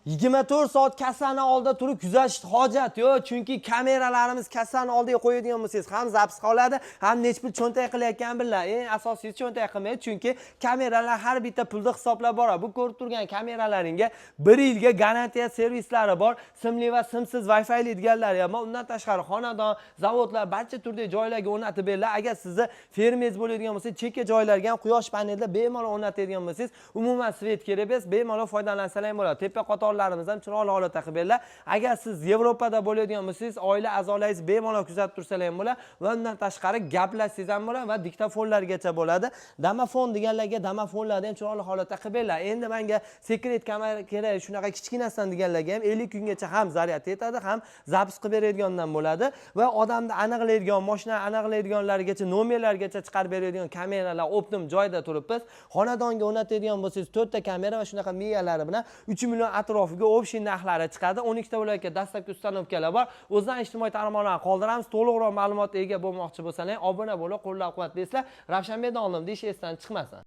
24 soat kassani oldida turib kuzatish hojat yo'q, chunki kameralarimiz kassani oldiga qo'yadigan bo'lsangiz ham zaps qoladi, ham nech pul cho'ntak qilayotgan billar. Eng asosiysi cho'ntak qilmaydi, chunki kameralar har bitta pulni hisoblab boradi. Bu ko'rib turgan kameralaringga 1 yilga garantiya servislari bor. Simli va simsiz Wi-Fi deganlari ham bor. Undan tashqari xonadon, zavodlar barcha turdagi joylarga o'rnatib beriladi. Agar sizni fermengiz bo'ladigan bo'lsa, chekka joylarga ham quyosh panelida bemalol o'rnatadigan bo'lsangiz, umuman svet kerak emas, bemalol foydalansangiz ham bo'ladi. Tepa qatorlarimiz ham chiroyli holatda qilib beriladi. Agar siz Yevropada bo'ladigan bo'lsangiz, oila a'zolaringiz bemalol kuzatib tursalar ham bo'ladi va undan tashqari gaplashsangiz ham bo'ladi va diktofonlargacha bo'ladi. Damofon deganlarga damofonlarni ham chiroyli holatda qilib beriladi. Endi menga sekret kamera kerak, shunaqa kichkinasidan deganlarga ham 50 kungacha ham zaryad etadi, ham zaps qilib beradigandan bo'ladi va odamni aniqlaydigan, mashinani aniqlaydiganlargacha, nomerlargacha chiqarib beradigan kameralar optim joyda turibmiz. Xonadonga o'rnatadigan bo'lsangiz 4 ta kamera va shunaqa miyalari bilan 3 million atrofiga общий narxlari chiqadi. 12 ta viloyatga dastlabki ustanovkalar bor. O'zdan ijtimoiy tarmoqlarni qoldiramiz. To'liqroq ma'lumotga ega bo'lmoqchi bo'lsangiz, obuna bo'lib, qo'llab-quvvatlaysizlar. Ravshanbekdan oldim deyish esdan chiqmasin.